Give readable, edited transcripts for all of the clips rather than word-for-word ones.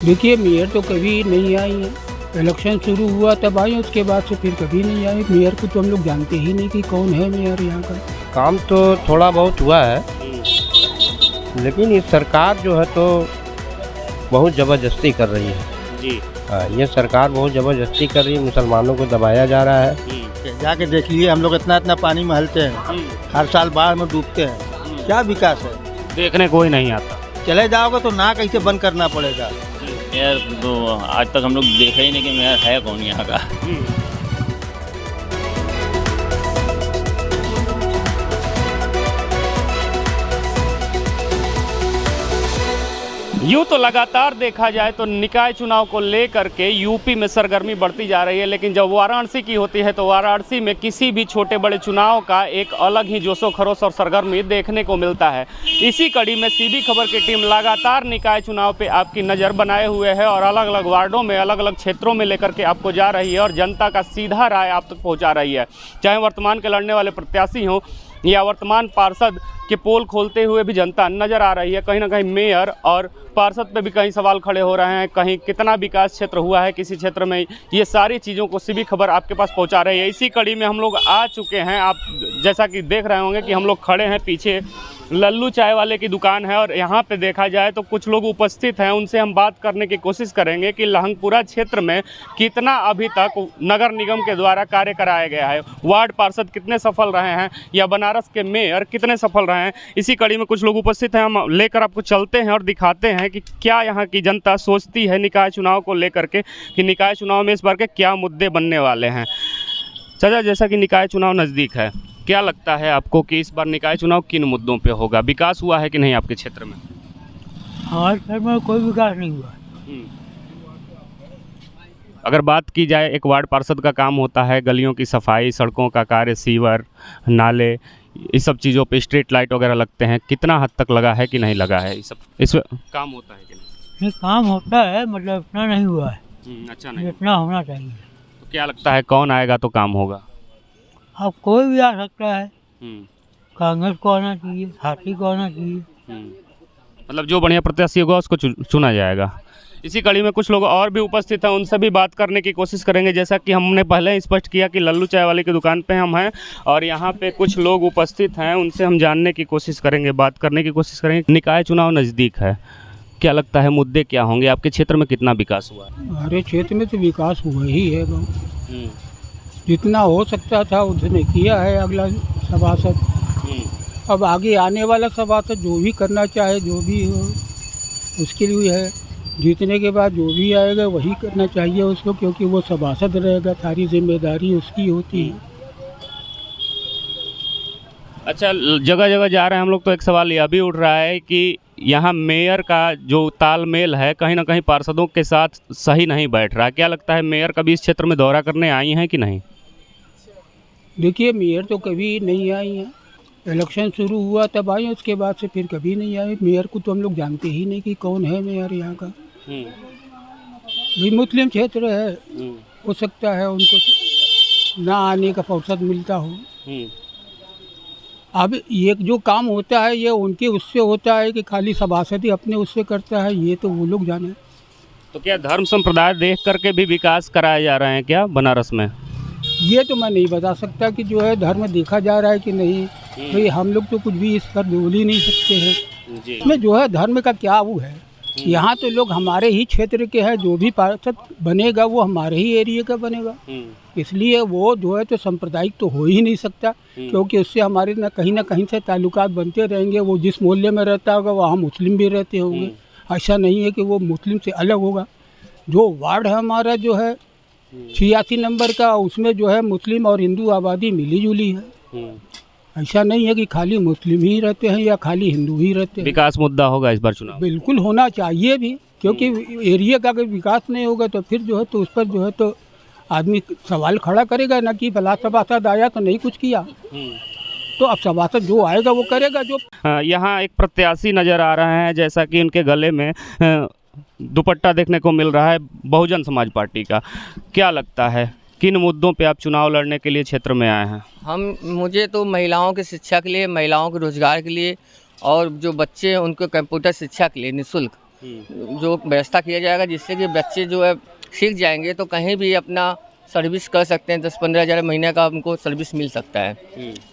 देखिए, मेयर तो कभी नहीं आई है। इलेक्शन शुरू हुआ तब आई, उसके बाद से फिर कभी नहीं आई। मेयर को तो हम लोग जानते ही नहीं कि कौन है मेयर यहाँ का। काम तो थोड़ा बहुत हुआ है, लेकिन ये सरकार जो है तो बहुत ज़बरदस्ती कर रही है जी। ये सरकार बहुत ज़बरदस्ती कर रही है, मुसलमानों को दबाया जा रहा है। जाके देख लिए, हम लोग इतना इतना पानी में हलते हैं, हर साल बाढ़ में डूबते हैं। क्या विकास है? देखने कोई नहीं आता। चले जाओगे तो ना कैसे बंद करना पड़ेगा। मेयर तो आज तक हम लोग देखा ही नहीं कि मेयर है कौन यहाँ का। यूँ तो लगातार देखा जाए तो निकाय चुनाव को लेकर के यूपी में सरगर्मी बढ़ती जा रही है, लेकिन जब वाराणसी की होती है तो वाराणसी में किसी भी छोटे बड़े चुनाव का एक अलग ही जोशो खरोश और सरगर्मी देखने को मिलता है। इसी कड़ी में सीबी खबर की टीम लगातार निकाय चुनाव पे आपकी नज़र बनाए हुए है और अलग अलग वार्डों में, अलग अलग क्षेत्रों में लेकर के आपको जा रही है और जनता का सीधा राय आप तक पहुँचा रही है। चाहे वर्तमान के लड़ने वाले प्रत्याशी हों या वर्तमान पार्षद के पोल खोलते हुए भी जनता नज़र आ रही है। कहीं ना कहीं मेयर और पार्षद पे भी कहीं सवाल खड़े हो रहे हैं, कहीं कितना विकास क्षेत्र हुआ है किसी क्षेत्र में, ये सारी चीज़ों को सीबी खबर आपके पास पहुंचा रही है। इसी कड़ी में हम लोग आ चुके हैं। आप जैसा कि देख रहे होंगे कि हम लोग खड़े हैं, पीछे लल्लू चाय वाले की दुकान है और यहाँ पे देखा जाए तो कुछ लोग उपस्थित हैं। उनसे हम बात करने की कोशिश करेंगे कि लहंगपुरा क्षेत्र में कितना अभी तक नगर निगम के द्वारा कार्य कराया गया है, वार्ड पार्षद कितने सफल रहे हैं या बनारस के मेयर कितने सफल रहे हैं। इसी कड़ी में कुछ लोग उपस्थित हैं, हम लेकर आपको चलते हैं और दिखाते हैं कि क्या यहाँ की जनता सोचती है निकाय चुनाव को लेकर के, कि निकाय चुनाव में इस बार के क्या मुद्दे बनने वाले हैं। चाचा, जैसा कि निकाय चुनाव नज़दीक है, क्या लगता है आपको कि इस बार निकाय चुनाव किन मुद्दों पे होगा? विकास हुआ है कि नहीं आपके क्षेत्र में? हमारे शहर में कोई विकास नहीं हुआ। अगर बात की जाए, एक वार्ड पार्षद का काम होता है गलियों की सफाई, सड़कों का कार्य, सीवर, नाले, इस सब चीज़ों पे स्ट्रीट लाइट वगैरह लगते हैं। कितना हद तक लगा है कि नहीं लगा है? इस काम होता है कि नहीं? ये काम होता है, मतलब इतना नहीं हुआ है अच्छा नहीं। जितना होना चाहिए। तो क्या लगता है कौन आएगा तो काम होगा? अब कोई भी आ सकता है। कांग्रेस को आना चाहिए, हाथी को आना चाहिए। मतलब जो बढ़िया प्रत्याशी होगा उसको चुना जाएगा। इसी कड़ी में कुछ लोग और भी उपस्थित हैं, उनसे भी बात करने की कोशिश करेंगे। जैसा कि हमने पहले स्पष्ट किया कि लल्लू चाय वाले की दुकान पे हम हैं और यहाँ पे कुछ लोग उपस्थित हैं, उनसे हम जानने की कोशिश करेंगे, बात करने की कोशिश करेंगे। निकाय चुनाव नज़दीक है, क्या लगता है मुद्दे क्या होंगे? आपके क्षेत्र में कितना विकास हुआ है? हमारे क्षेत्र में तो विकास हुआ ही है बहुत, जितना हो सकता था उसने किया है अगला सभासद। अब आगे आने वाला सभासद जो भी करना चाहे, जो भी हो उसके लिए है। जीतने के बाद जो भी आएगा वही करना चाहिए उसको, क्योंकि वो सभासद रहेगा, सारी जिम्मेदारी उसकी होती है। अच्छा, जगह जगह जा रहे हैं हम लोग तो एक सवाल यह भी उठ रहा है कि यहाँ मेयर का जो तालमेल है कहीं ना कहीं पार्षदों के साथ सही नहीं बैठ रहा है। क्या लगता है मेयर कभी इस क्षेत्र में दौरा करने आई हैं कि नहीं? देखिए, मेयर तो कभी नहीं आई है। इलेक्शन शुरू हुआ तब आई, उसके बाद से फिर कभी नहीं आई। मेयर को तो हम लोग जानते ही नहीं कि कौन है मेयर यहाँ का। भी मुस्लिम क्षेत्र है, हो सकता है उनको ना आने का फुर्सत मिलता हो। अब ये जो काम होता है ये उनके उससे होता है कि खाली सभासद ही अपने उससे करता है, ये तो वो लोग जाने। तो क्या धर्म संप्रदाय देख करके भी विकास कराए जा रहे हैं क्या बनारस में? ये तो मैं नहीं बता सकता कि जो है धर्म देखा जा रहा है कि नहीं। भाई हम लोग तो कुछ भी इस पर बोल ही नहीं सकते हैं। इसमें जो है धर्म का क्या वो है। यहाँ तो लोग हमारे ही क्षेत्र के हैं, जो भी पार्षद बनेगा वो हमारे ही एरिया का बनेगा, इसलिए वो जो है तो सांप्रदायिक तो हो ही नहीं सकता, क्योंकि उससे हमारे ना कहीं से ताल्लुकात बनते रहेंगे। वो जिस मोहल्ले में रहता होगा वहाँ मुस्लिम भी रहते होंगे, ऐसा नहीं है कि वो मुस्लिम से अलग होगा। जो वार्ड है हमारा जो है 86 नंबर का, उसमें जो है मुस्लिम और हिंदू आबादी मिली जुली है। ऐसा नहीं है कि खाली मुस्लिम ही रहते हैं या खाली हिंदू ही रहते हैं। विकास मुद्दा होगा इस बार चुनाव? बिल्कुल होना चाहिए भी, क्योंकि एरिया का अगर विकास नहीं होगा तो फिर जो है तो उस पर जो है तो आदमी सवाल खड़ा करेगा ना कि भला सभासद आया तो नहीं कुछ किया। तो अब सभासद जो आएगा वो करेगा। जो यहाँ एक प्रत्याशी नज़र आ रहे हैं, जैसा कि उनके गले में दुपट्टा देखने को मिल रहा है बहुजन समाज पार्टी का। क्या लगता है किन मुद्दों पे आप चुनाव लड़ने के लिए क्षेत्र में आए हैं? मुझे तो महिलाओं की शिक्षा के लिए, महिलाओं के रोजगार के लिए और जो बच्चे हैं उनको कंप्यूटर शिक्षा के लिए निःशुल्क जो व्यवस्था किया जाएगा, जिससे कि बच्चे जो है सीख जाएंगे तो कहीं भी अपना सर्विस कर सकते हैं। 10-15 हज़ार महीने का उनको सर्विस मिल सकता है।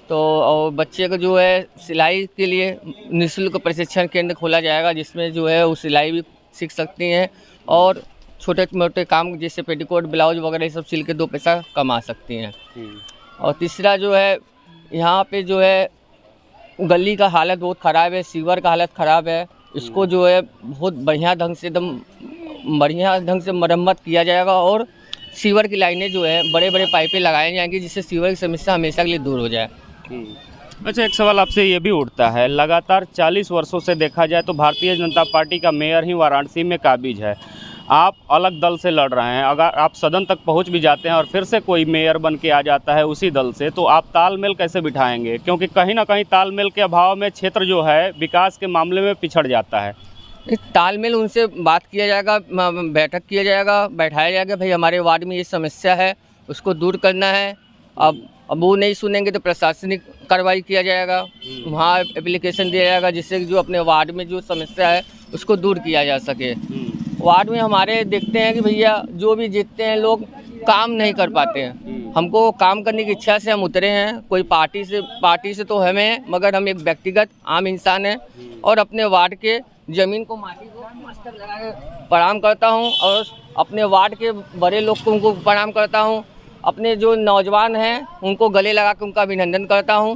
तो और बच्चे को जो है सिलाई के लिए निःशुल्क प्रशिक्षण केंद्र खोला जाएगा, जिसमें जो है वो सिलाई भी सीख सकती हैं और छोटे मोटे काम जैसे पेटीकोट, ब्लाउज वगैरह ये सब सिल के 2 पैसा कमा सकती हैं। और तीसरा जो है, यहाँ पे जो है गली का हालत बहुत ख़राब है, सीवर का हालत ख़राब है। इसको जो है बहुत बढ़िया ढंग से मरम्मत किया जाएगा और सीवर की लाइनें जो है बड़े बड़े पाइपें लगाई जाएंगी, जिससे सीवर की समस्या हमेशा के लिए दूर हो जाए। अच्छा, एक सवाल आपसे ये भी उठता है, लगातार 40 वर्षों से देखा जाए तो भारतीय जनता पार्टी का मेयर ही वाराणसी में काबिज है। आप अलग दल से लड़ रहे हैं, अगर आप सदन तक पहुंच भी जाते हैं और फिर से कोई मेयर बन के आ जाता है उसी दल से, तो आप तालमेल कैसे बिठाएंगे? क्योंकि कहीं ना कहीं तालमेल के अभाव में क्षेत्र जो है विकास के मामले में पिछड़ जाता है। तालमेल उनसे बात किया जाएगा, बैठक किया जाएगा, बैठाया जाएगा, भाई हमारे वार्ड में ये समस्या है, उसको दूर करना है। अब वो नहीं सुनेंगे तो प्रशासनिक कार्रवाई किया जाएगा, वहाँ एप्लीकेशन दिया जाएगा, जिससे जो अपने वार्ड में जो समस्या है उसको दूर किया जा सके। वार्ड में हमारे देखते हैं कि भैया जो भी जीतते हैं लोग काम नहीं कर पाते हैं। हमको काम करने की इच्छा से हम उतरे हैं, कोई पार्टी से तो हमें, मगर हम एक व्यक्तिगत आम इंसान हैं और अपने वार्ड के ज़मीन को, माटी को मस्तक लगा के प्रणाम करता हूं और अपने वार्ड के बड़े लोग को उनको प्रणाम करता हूं। अपने जो नौजवान हैं उनको गले लगा के उनका अभिनंदन करता हूं।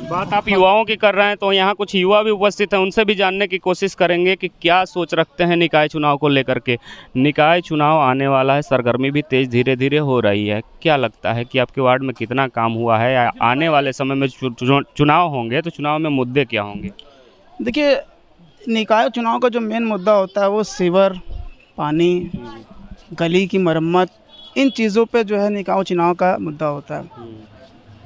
बात आप युवाओं की कर रहे हैं, तो यहाँ कुछ युवा भी उपस्थित हैं, उनसे भी जानने की कोशिश करेंगे कि क्या सोच रखते हैं निकाय चुनाव को लेकर के। निकाय चुनाव आने वाला है, सरगर्मी भी तेज़ धीरे धीरे हो रही है। क्या लगता है कि आपके वार्ड में कितना काम हुआ है? आने वाले समय में चुनाव होंगे तो चुनाव में मुद्दे क्या होंगे? देखिए, निकाय चुनाव का जो मेन मुद्दा होता है वो सीवर, पानी, गली की मरम्मत, इन चीज़ों पे जो है निकाय चुनाव का मुद्दा होता है।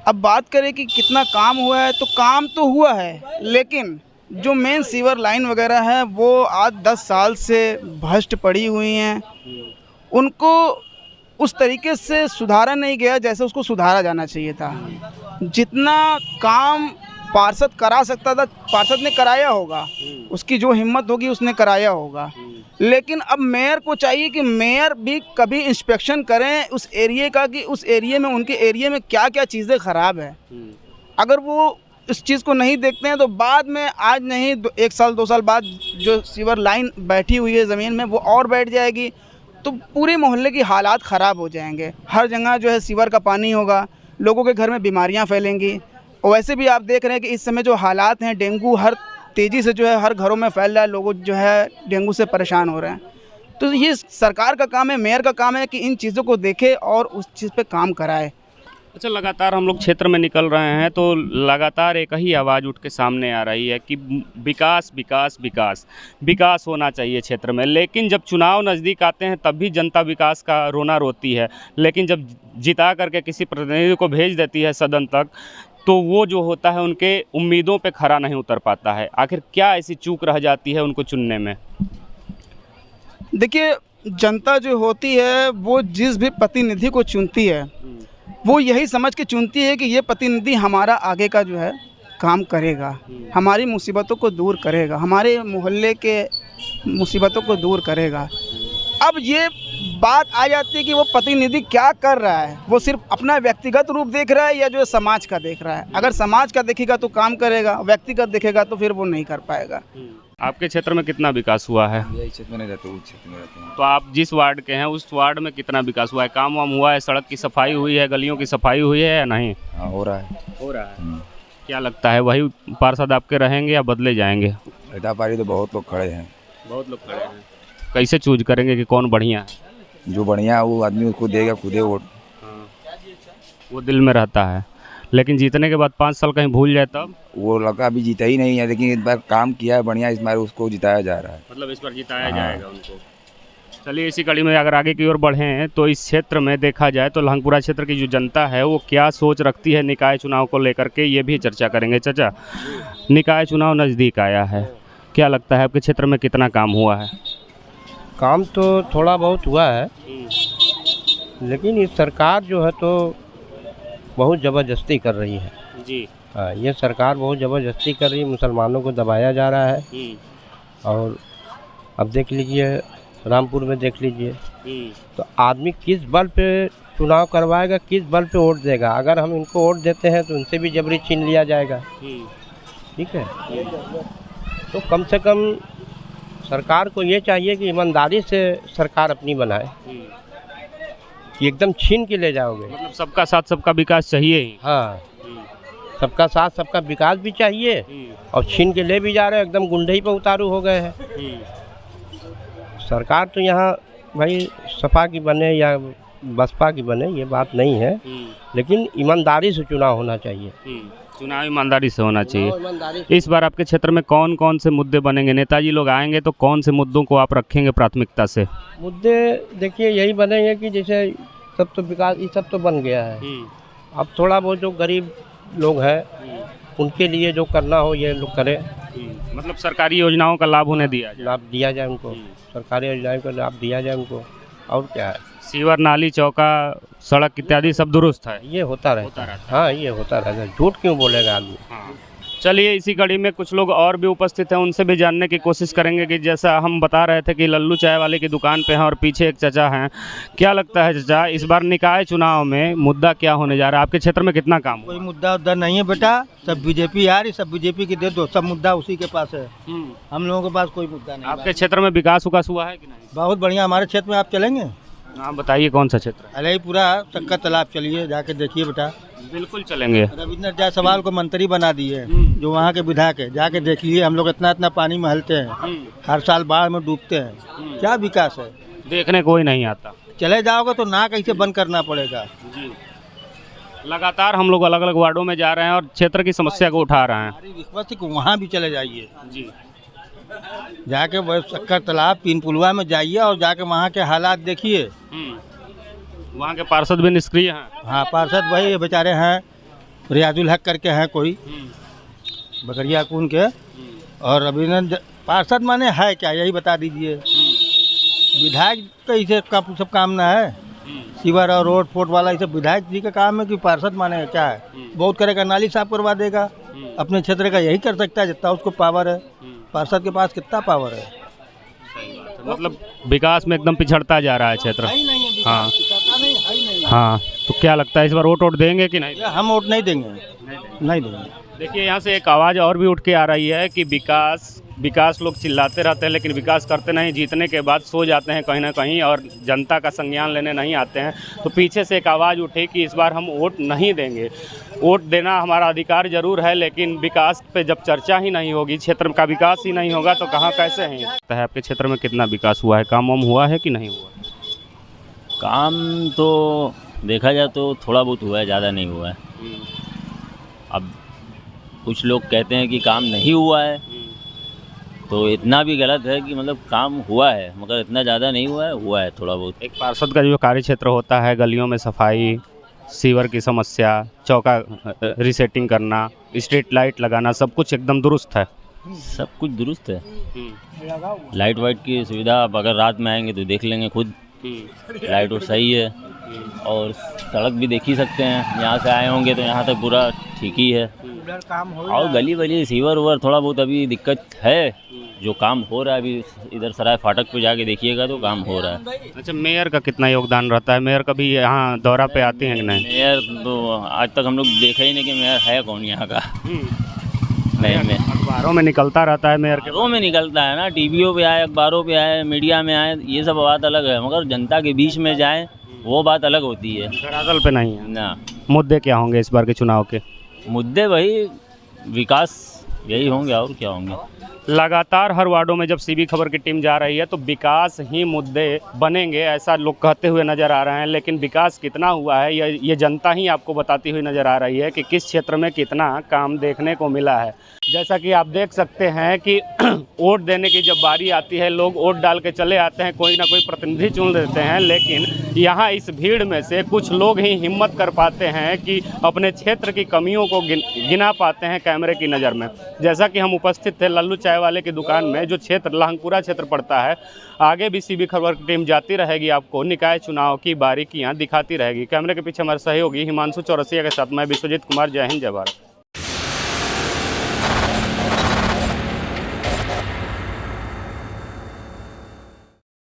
अब बात करें कि कितना काम हुआ है, तो काम तो हुआ है, लेकिन जो मेन सीवर लाइन वगैरह है वो आज 10 साल से भ्रष्ट पड़ी हुई हैं। उनको उस तरीके से सुधारा नहीं गया जैसे उसको सुधारा जाना चाहिए था। जितना काम पार्षद करा सकता था, पार्षद ने कराया होगा, उसकी जो हिम्मत होगी उसने कराया होगा। लेकिन अब मेयर को चाहिए कि मेयर भी कभी इंस्पेक्शन करें उस एरिया का, कि उस एरिया में, उनके एरिया में क्या क्या चीज़ें ख़राब है। अगर वो इस चीज़ को नहीं देखते हैं तो बाद में, आज नहीं 1 साल 2 साल बाद जो सीवर लाइन बैठी हुई है ज़मीन में वो और बैठ जाएगी, तो पूरे मोहल्ले की हालात ख़राब हो जाएंगे। हर जगह जो है सीवर का पानी होगा, लोगों के घर में बीमारियाँ फैलेंगी। और वैसे भी आप देख रहे हैं कि इस समय जो हालात हैं, डेंगू हर तेज़ी से जो है हर घरों में फैल रहा है, लोग जो है डेंगू से परेशान हो रहे हैं। तो ये सरकार का काम है, मेयर का काम है कि इन चीज़ों को देखे और उस चीज़ पे काम कराए। अच्छा, लगातार हम लोग क्षेत्र में निकल रहे हैं तो लगातार एक ही आवाज़ उठ के सामने आ रही है कि विकास विकास विकास विकास होना चाहिए क्षेत्र में। लेकिन जब चुनाव नज़दीक आते हैं तब भी जनता विकास का रोना रोती है, लेकिन जब जिता करके किसी प्रतिनिधि को भेज देती है सदन तक, तो वो जो होता है उनके उम्मीदों पे खरा नहीं उतर पाता है। आखिर क्या ऐसी चूक रह जाती है उनको चुनने में? देखिए, जनता जो होती है वो जिस भी प्रतिनिधि को चुनती है वो यही समझ के चुनती है कि ये प्रतिनिधि हमारा आगे का जो है काम करेगा, हमारी मुसीबतों को दूर करेगा, हमारे मोहल्ले के मुसीबतों को दूर करेगा। अब ये बात आ जाती है कि वो प्रतिनिधि क्या कर रहा है, वो सिर्फ अपना व्यक्तिगत रूप देख रहा है या जो है समाज का देख रहा है। अगर समाज का देखेगा तो काम करेगा, व्यक्तिगत देखेगा तो फिर वो नहीं कर पाएगा। आपके क्षेत्र में कितना विकास हुआ है? यही क्षेत्र में रहते हैं, उस क्षेत्र में रहते हैं। तो आप जिस वार्ड के हैं उस वार्ड में कितना विकास हुआ है? काम वाम हुआ है? सड़क की सफाई हुई है? गलियों की सफाई हुई है या नहीं? हाँ, हो रहा है। क्या लगता है वही पार्षद आपके रहेंगे या बदले जाएंगे? रहता पारी तो बहुत लोग खड़े हैं। बहुत लोग खड़े हैं। कैसे चूज करेंगे कि कौन बढ़िया है? जो बढ़िया है वो आदमी उसको देगा, खुदे वोट। वो दिल में रहता है, लेकिन जीतने के बाद 5 साल कहीं भूल जाए तब? वो लड़का अभी जीता ही नहीं है, लेकिन इस बार काम किया है बढ़िया, इस बार उसको जिताया जा रहा है। मतलब इस बार जिताया जाएगा उनको। चलिए, इसी कड़ी में अगर आगे की ओर बढ़ें तो इस क्षेत्र में देखा जाए तो लहंगपुरा क्षेत्र की जो जनता है वो क्या सोच रखती है निकाय चुनाव को लेकर के, ये भी चर्चा करेंगे। चाचा, निकाय चुनाव नज़दीक आया है, क्या लगता है आपके क्षेत्र में कितना काम हुआ है? काम तो थोड़ा बहुत हुआ है, लेकिन ये सरकार जो है तो बहुत ज़बरदस्ती कर रही है जी। हाँ, ये सरकार बहुत ज़बरदस्ती कर रही है, मुसलमानों को दबाया जा रहा है और अब देख लीजिए रामपुर में देख लीजिए, तो आदमी किस बल पे चुनाव करवाएगा, किस बल पे वोट देगा। अगर हम इनको वोट देते हैं तो उनसे भी जबरी छीन लिया जाएगा। ठीक है, तो कम से कम सरकार को ये चाहिए कि ईमानदारी से सरकार अपनी बनाए, कि एकदम छीन के ले जाओगे। मतलब सबका साथ सबका विकास चाहिए ही। हाँ, सबका साथ सबका विकास भी चाहिए और छीन के ले भी जा रहे हैं, एकदम गुंडे ही पे उतारू हो गए हैं। सरकार तो यहाँ भाई सपा की बने या बसपा की बने ये बात नहीं है, लेकिन ईमानदारी से चुनाव होना चाहिए। चुनाव ईमानदारी से होना चाहिए। ईमानदारी इस बार आपके क्षेत्र में कौन कौन से मुद्दे बनेंगे? नेताजी लोग आएंगे तो कौन से मुद्दों को आप रखेंगे प्राथमिकता से? मुद्दे देखिए यही बनेंगे कि जैसे सब तो विकास ये सब तो बन गया है, अब थोड़ा बहुत जो गरीब लोग हैं उनके लिए जो करना हो ये लोग करें। मतलब सरकारी योजनाओं का लाभ उन्हें दिया जाए। लाभ दिया जाए उनको, सरकारी योजनाओं का लाभ दिया जाए उनको, और क्या है। सीवर, नाली, चौका, सड़क इत्यादि सब दुरुस्त है। ये होता रहता है। हाँ, ये होता रहता है, झूठ क्यों बोलेगा आदमी। चलिए, इसी कड़ी में कुछ लोग और भी उपस्थित हैं, उनसे भी जानने की कोशिश करेंगे कि जैसा हम बता रहे थे कि लल्लू चाय वाले की दुकान पे हैं और पीछे एक चाचा हैं। क्या लगता है चाचा, इस बार निकाय चुनाव में मुद्दा क्या होने जा रहा है? आपके क्षेत्र में कितना काम? कोई मुद्दा उद्दा नहीं है बेटा, सब बीजेपी आ रही, सब बीजेपी की दे दो, सब मुद्दा उसी के पास है। हम लोगों के पास कोई मुद्दा नहीं। आपके क्षेत्र में विकास उकास हुआ है कि नहीं? बहुत बढ़िया, हमारे क्षेत्र में आप चलेंगे? आप बताइए कौन सा क्षेत्र है? अरे पूरा सक्का तालाब, चलिए जाके देखिए बेटा। बिल्कुल चलेंगे। रविंद्र जायसवाल को मंत्री बना दिए, जो वहाँ के विधायक है, जाके देखिए। हम लोग इतना इतना पानी में हलते हैं, हर साल बाढ़ में डूबते हैं, क्या विकास है? देखने कोई नहीं आता। चले जाओगे तो नाक ऐसे बंद करना पड़ेगा। जी, लगातार हम लोग अलग अलग वार्डों में जा रहे हैं और क्षेत्र की समस्या को उठा रहे हैं। हमारी रिक्वेस्ट है कि वहाँ भी चले जाइए, जी, जाके वह सक्कर तालाब, तीन पुलवा में जाइए और जाके वहाँ के हालात देखिए। वहाँ के पार्षद भी निष्क्रिय हैं। हाँ, पार्षद वही बेचारे हैं, रियाजुल हक करके हैं कोई, बकरिया कून के। और अभिनंदन पार्षद माने है क्या, यही बता दीजिए। विधायक तो इसे सब काम ना है, सीवर और रोड फोर्ट वाला ये सब विधायक जी का काम है कि पार्षद माने क्या है? बहुत करेगा, नाली साफ करवा देगा, अपने क्षेत्र का यही कर सकता है जितना उसको पावर है। पार्षद के पास कितना पावर है? मतलब विकास में एकदम पिछड़ता जा रहा है क्षेत्र। हाँ नहीं। हाँ, तो क्या लगता है इस बार वोट देंगे कि नहीं? हम वोट नहीं देंगे, नहीं देंगे। देखिए, यहाँ से एक आवाज़ और भी उठ के आ रही है कि विकास लोग चिल्लाते रहते हैं लेकिन विकास करते नहीं, जीतने के बाद सो जाते हैं कहीं ना कहीं और जनता का संज्ञान लेने नहीं आते हैं। तो पीछे से एक आवाज़ उठी कि इस बार हम वोट नहीं देंगे। वोट देना हमारा अधिकार जरूर है, लेकिन विकास पे जब चर्चा ही नहीं होगी, क्षेत्र का विकास ही नहीं होगा तो कहाँ कैसे हैं? आपके क्षेत्र में कितना विकास हुआ है, काम वाम हुआ है कि नहीं हुआ? काम तो देखा जाए तो थोड़ा बहुत हुआ है, ज़्यादा नहीं हुआ है। अब कुछ लोग कहते हैं कि काम नहीं हुआ है, तो इतना भी गलत है कि मतलब काम हुआ है मगर इतना ज़्यादा नहीं हुआ है थोड़ा बहुत। एक पार्षद का जो कार्य क्षेत्र होता है, गलियों में सफाई, सीवर की समस्या, चौका रीसेटिंग करना, स्ट्रीट लाइट लगाना, सब कुछ एकदम दुरुस्त है। सब कुछ दुरुस्त है। लाइट वाइट की सुविधा अब अगर रात में आएंगे तो देख लेंगे खुद, लाइट और सही है। और सड़क भी देख ही सकते हैं, यहाँ से आए होंगे तो यहाँ तक पूरा ठीक ही है। और गली वली सीवर उवर थोड़ा बहुत अभी दिक्कत है, जो काम हो रहा है अभी इधर सराय फाटक पे जाके देखिएगा तो काम हो रहा है। अच्छा, मेयर का कितना योगदान रहता है? मेयर कभी यहाँ दौरा पे आते हैं कि नहीं? मेयर तो आज तक हम लोग देखा ही नहीं कि मेयर है कौन यहाँ का। नहीं, में अखबारों में निकलता रहता है मेयर के, अखबारों में निकलता है ना, टीवीओ पे आए, अखबारों पे आए, मीडिया में आए, ये सब बात अलग है, मगर जनता के बीच में जाए वो बात अलग होती है। धरातल पे नहीं है ना। मुद्दे क्या होंगे इस बार के चुनाव के? मुद्दे वही विकास यही होंगे, और क्या होंगे। लगातार हर वार्डों में जब सीबी खबर की टीम जा रही है तो विकास ही मुद्दे बनेंगे, ऐसा लोग कहते हुए नज़र आ रहे हैं। लेकिन विकास कितना हुआ है ये जनता ही आपको बताती हुई नज़र आ रही है कि किस क्षेत्र में कितना काम देखने को मिला है। जैसा कि आप देख सकते हैं कि वोट देने की जब बारी आती है, लोग वोट डाल के चले आते हैं, कोई ना कोई प्रतिनिधि चुन देते हैं, लेकिन यहाँ इस भीड़ में से कुछ लोग ही हिम्मत कर पाते हैं कि अपने क्षेत्र की कमियों को गिना पाते हैं कैमरे की नज़र में। जैसा कि हम उपस्थित थे लल्लू चाय वाले की दुकान में, जो क्षेत्र लहंगपुरा क्षेत्र पड़ता है। आगे भी सीबी खबर की टीम जाती रहेगी, आपको निकाय चुनाव की बारीकियां दिखाती रहेगी। कैमरे के पीछे हमारे सहयोगी हिमांशु चौरसिया के साथ मैं विश्वजीत कुमार। जय हिंद, जय भारत।